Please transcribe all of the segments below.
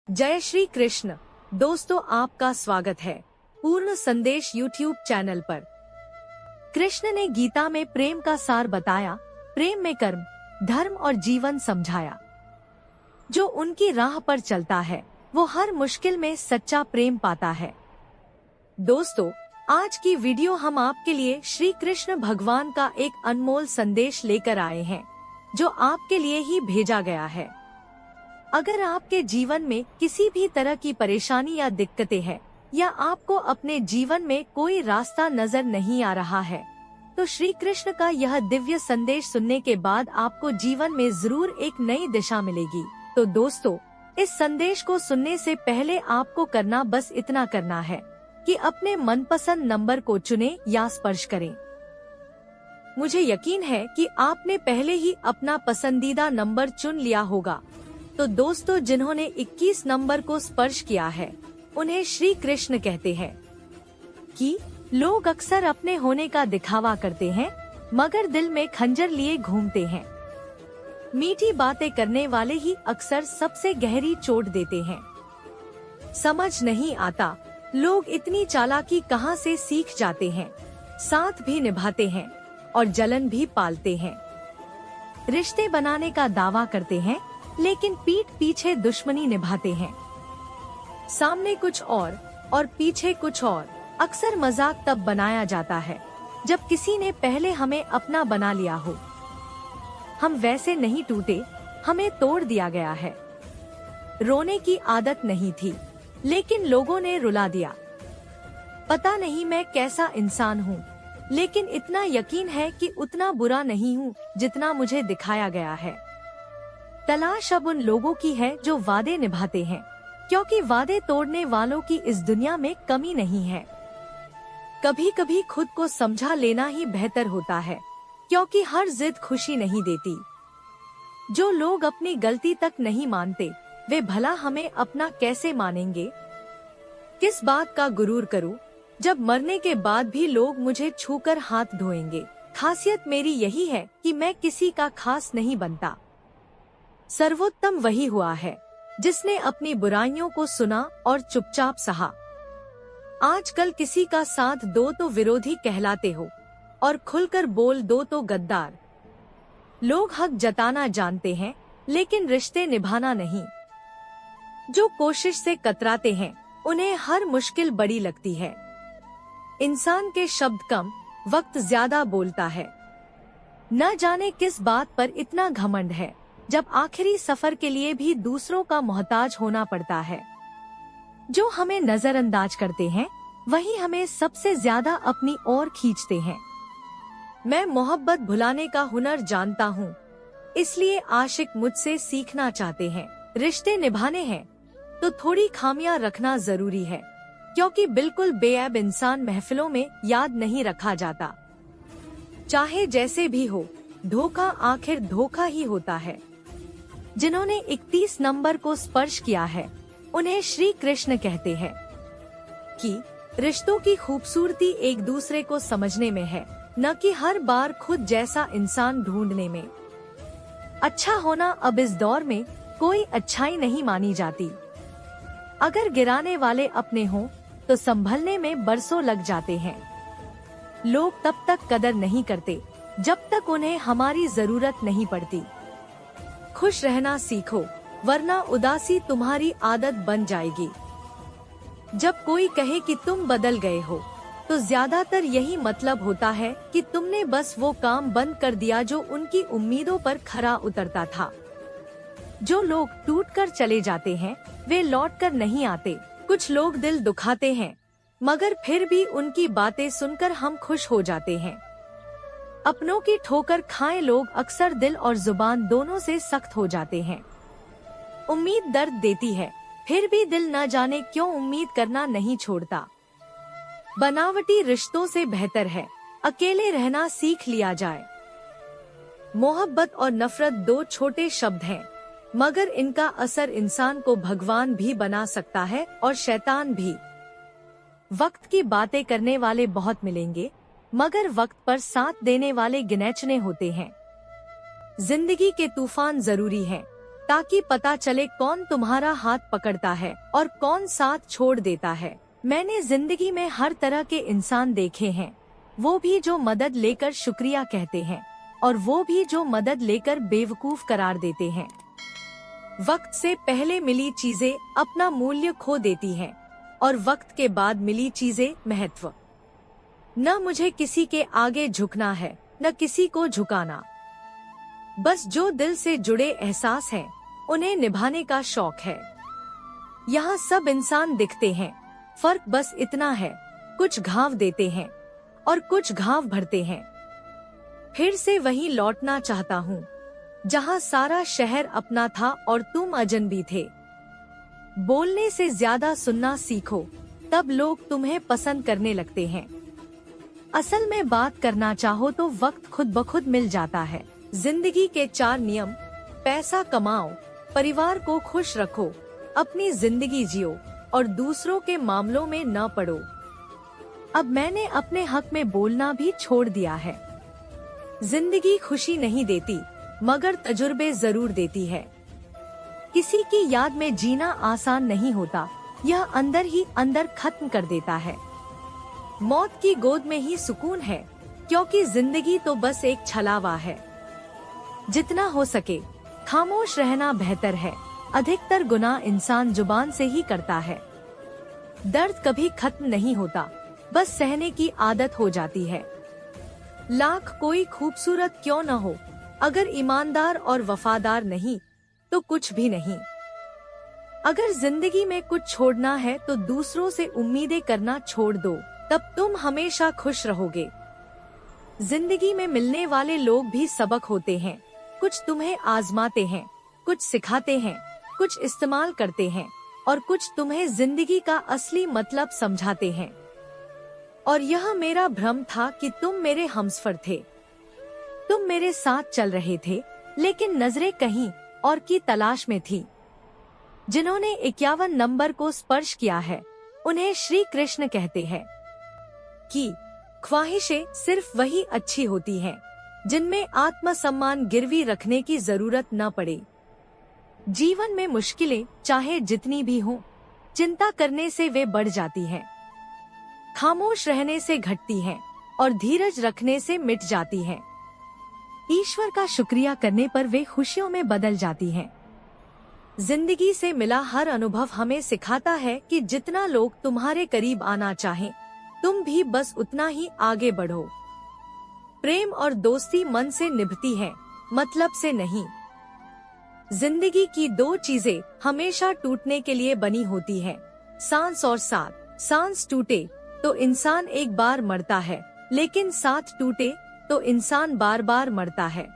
जय श्री कृष्ण। दोस्तों, आपका स्वागत है पूर्ण संदेश यूट्यूब चैनल पर। कृष्ण ने गीता में प्रेम का सार बताया, प्रेम में कर्म, धर्म और जीवन समझाया। जो उनकी राह पर चलता है वो हर मुश्किल में सच्चा प्रेम पाता है। दोस्तों, आज की वीडियो हम आपके लिए श्री कृष्ण भगवान का एक अनमोल संदेश लेकर आए हैं, जो आपके लिए ही भेजा गया है। अगर आपके जीवन में किसी भी तरह की परेशानी या दिक्कतें हैं, या आपको अपने जीवन में कोई रास्ता नजर नहीं आ रहा है, तो श्री कृष्ण का यह दिव्य संदेश सुनने के बाद आपको जीवन में जरूर एक नई दिशा मिलेगी। तो दोस्तों, इस संदेश को सुनने से पहले आपको करना बस इतना करना है कि अपने मनपसंद नंबर को चुनें या स्पर्श करें। मुझे यकीन है कि आपने पहले ही अपना पसंदीदा नंबर चुन लिया होगा। तो दोस्तों, जिन्होंने 21 नंबर को स्पर्श किया है, उन्हें श्री कृष्ण कहते हैं कि लोग अक्सर अपने होने का दिखावा करते हैं, मगर दिल में खंजर लिए घूमते हैं। मीठी बातें करने वाले ही अक्सर सबसे गहरी चोट देते हैं। समझ नहीं आता लोग इतनी चालाकी कहां से सीख जाते हैं। साथ भी निभाते हैं और जलन भी पालते हैं। रिश्ते बनाने का दावा करते हैं, लेकिन पीठ पीछे दुश्मनी निभाते हैं। सामने कुछ और पीछे कुछ और। अक्सर मजाक तब बनाया जाता है जब किसी ने पहले हमें अपना बना लिया हो। हम वैसे नहीं टूटे, हमें तोड़ दिया गया है। रोने की आदत नहीं थी, लेकिन लोगों ने रुला दिया। पता नहीं मैं कैसा इंसान हूँ, लेकिन इतना यकीन है कि उतना बुरा नहीं हूँ जितना मुझे दिखाया गया है। तलाश अब उन लोगों की है जो वादे निभाते हैं, क्योंकि वादे तोड़ने वालों की इस दुनिया में कमी नहीं है। कभी कभी खुद को समझा लेना ही बेहतर होता है, क्योंकि हर जिद खुशी नहीं देती। जो लोग अपनी गलती तक नहीं मानते, वे भला हमें अपना कैसे मानेंगे। किस बात का गुरूर करूं, जब मरने के बाद भी लोग मुझे छूकर हाथ धोएंगे। खासियत मेरी यही है कि मैं किसी का खास नहीं बनता। सर्वोत्तम वही हुआ है जिसने अपनी बुराइयों को सुना और चुपचाप सहा। आजकल किसी का साथ दो तो विरोधी कहलाते हो, और खुलकर बोल दो तो गद्दार। लोग हक जताना जानते हैं, लेकिन रिश्ते निभाना नहीं। जो कोशिश से कतराते हैं, उन्हें हर मुश्किल बड़ी लगती है। इंसान के शब्द कम, वक्त ज्यादा बोलता है। न जाने किस बात पर इतना घमंड है, जब आखिरी सफर के लिए भी दूसरों का मोहताज होना पड़ता है। जो हमें नजरअंदाज करते हैं, वही हमें सबसे ज्यादा अपनी ओर खींचते हैं। मैं मोहब्बत भुलाने का हुनर जानता हूँ, इसलिए आशिक मुझसे सीखना चाहते हैं। रिश्ते निभाने हैं तो थोड़ी खामियां रखना जरूरी है, क्योंकि बिल्कुल बेऐब इंसान महफिलों में याद नहीं रखा जाता। चाहे जैसे भी हो, धोखा आखिर धोखा ही होता है। जिन्होंने 31 नंबर को स्पर्श किया है, उन्हें श्री कृष्ण कहते हैं कि रिश्तों की खूबसूरती एक दूसरे को समझने में है, न कि हर बार खुद जैसा इंसान ढूंढने में। अच्छा होना अब इस दौर में कोई अच्छाई नहीं मानी जाती। अगर गिराने वाले अपने हों, तो संभलने में बरसों लग जाते हैं। लोग तब तक कदर नहीं करते जब तक उन्हें हमारी जरूरत नहीं पड़ती। खुश रहना सीखो, वरना उदासी तुम्हारी आदत बन जाएगी। जब कोई कहे कि तुम बदल गए हो, तो ज्यादातर यही मतलब होता है कि तुमने बस वो काम बंद कर दिया जो उनकी उम्मीदों पर खरा उतरता था। जो लोग टूटकर चले जाते हैं, वे लौटकर नहीं आते। कुछ लोग दिल दुखाते हैं, मगर फिर भी उनकी बातें सुनकर हम खुश हो जाते हैं। अपनों की ठोकर खाए लोग अक्सर दिल और जुबान दोनों से सख्त हो जाते हैं। उम्मीद दर्द देती है, फिर भी दिल न जाने क्यों उम्मीद करना नहीं छोड़ता। बनावटी रिश्तों से बेहतर है अकेले रहना सीख लिया जाए। मोहब्बत और नफरत दो छोटे शब्द हैं, मगर इनका असर इंसान को भगवान भी बना सकता है और शैतान भी। वक्त की बातें करने वाले बहुत मिलेंगे, मगर वक्त पर साथ देने वाले गिनचने होते हैं। जिंदगी के तूफान जरूरी हैं, ताकि पता चले कौन तुम्हारा हाथ पकड़ता है और कौन साथ छोड़ देता है। मैंने जिंदगी में हर तरह के इंसान देखे हैं, वो भी जो मदद लेकर शुक्रिया कहते हैं और वो भी जो मदद लेकर बेवकूफ करार देते हैं। वक्त से पहले मिली चीजें अपना मूल्य खो देती हैं और वक्त के बाद मिली चीजें महत्व। न मुझे किसी के आगे झुकना है, न किसी को झुकाना। बस जो दिल से जुड़े एहसास हैं, उन्हें निभाने का शौक है। यहाँ सब इंसान दिखते हैं, फर्क बस इतना है, कुछ घाव देते हैं और कुछ घाव भरते हैं। फिर से वहीं लौटना चाहता हूँ जहाँ सारा शहर अपना था और तुम अजनबी थे। बोलने से ज्यादा सुनना सीखो, तब लोग तुम्हें पसंद करने लगते हैं। असल में बात करना चाहो तो वक्त खुद ब खुद मिल जाता है। जिंदगी के 4 नियम: पैसा कमाओ, परिवार को खुश रखो, अपनी जिंदगी जियो और दूसरों के मामलों में न पड़ो। अब मैंने अपने हक में बोलना भी छोड़ दिया है। जिंदगी खुशी नहीं देती, मगर तजुर्बे जरूर देती है। किसी की याद में जीना आसान नहीं होता, यह अंदर ही अंदर खत्म कर देता है। मौत की गोद में ही सुकून है, क्योंकि जिंदगी तो बस एक छलावा है। जितना हो सके खामोश रहना बेहतर है। अधिकतर गुनाह इंसान जुबान से ही करता है। दर्द कभी खत्म नहीं होता, बस सहने की आदत हो जाती है। लाख कोई खूबसूरत क्यों न हो, अगर ईमानदार और वफादार नहीं तो कुछ भी नहीं। अगर जिंदगी में कुछ छोड़ना है तो दूसरों से उम्मीदें करना छोड़ दो, तब तुम हमेशा खुश रहोगे। जिंदगी में मिलने वाले लोग भी सबक होते हैं। कुछ तुम्हें आजमाते हैं, कुछ सिखाते हैं, कुछ इस्तेमाल करते हैं और कुछ तुम्हें जिंदगी का असली मतलब समझाते हैं। और यह मेरा भ्रम था कि तुम मेरे हमसफर थे, तुम मेरे साथ चल रहे थे, लेकिन नजरें कहीं और की तलाश में थी। जिन्होंने 51 नंबर को स्पर्श किया है, उन्हें श्री कृष्ण कहते हैं कि ख्वाहिशें सिर्फ वही अच्छी होती हैं जिनमें आत्मसम्मान गिरवी रखने की जरूरत न पड़े। जीवन में मुश्किलें चाहे जितनी भी हों, चिंता करने से वे बढ़ जाती हैं, खामोश रहने से घटती हैं और धीरज रखने से मिट जाती हैं। ईश्वर का शुक्रिया करने पर वे खुशियों में बदल जाती हैं। जिंदगी से मिला हर अनुभव हमें सिखाता है कि जितना लोग तुम्हारे करीब आना चाहें, तुम भी बस उतना ही आगे बढ़ो। प्रेम और दोस्ती मन से निभती है, मतलब से नहीं। जिंदगी की 2 चीजें हमेशा टूटने के लिए बनी होती हैं, सांस और साथ। सांस टूटे तो इंसान एक बार मरता है, लेकिन साथ टूटे तो इंसान बार बार मरता है।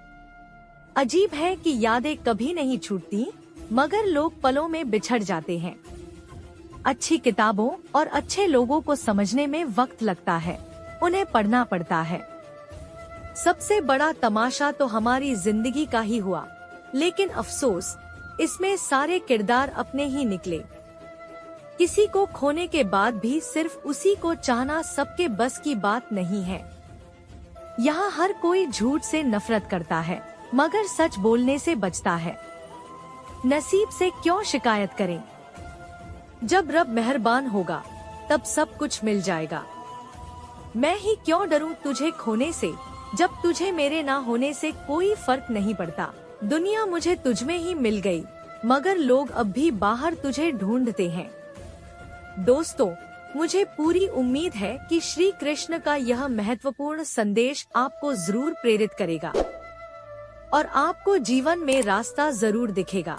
अजीब है कि यादें कभी नहीं छूटती, मगर लोग पलों में बिछड़ जाते हैं। अच्छी किताबों और अच्छे लोगों को समझने में वक्त लगता है, उन्हें पढ़ना पड़ता है। सबसे बड़ा तमाशा तो हमारी जिंदगी का ही हुआ, लेकिन अफसोस इसमें सारे किरदार अपने ही निकले। किसी को खोने के बाद भी सिर्फ उसी को चाहना सबके बस की बात नहीं है। यहाँ हर कोई झूठ से नफरत करता है, मगर सच बोलने से बचता है। नसीब से क्यों शिकायत करें? जब रब मेहरबान होगा तब सब कुछ मिल जाएगा। मैं ही क्यों डरूं तुझे खोने से, जब तुझे मेरे ना होने से कोई फर्क नहीं पड़ता। दुनिया मुझे तुझ में ही मिल गई, मगर लोग अब भी बाहर तुझे ढूंढते हैं। दोस्तों, मुझे पूरी उम्मीद है कि श्री कृष्ण का यह महत्वपूर्ण संदेश आपको जरूर प्रेरित करेगा और आपको जीवन में रास्ता जरूर दिखेगा।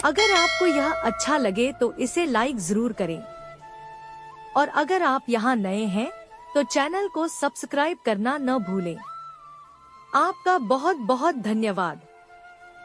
अगर आपको यह अच्छा लगे तो इसे लाइक जरूर करें और अगर आप यहाँ नए हैं तो चैनल को सब्सक्राइब करना न भूलें। आपका बहुत बहुत धन्यवाद।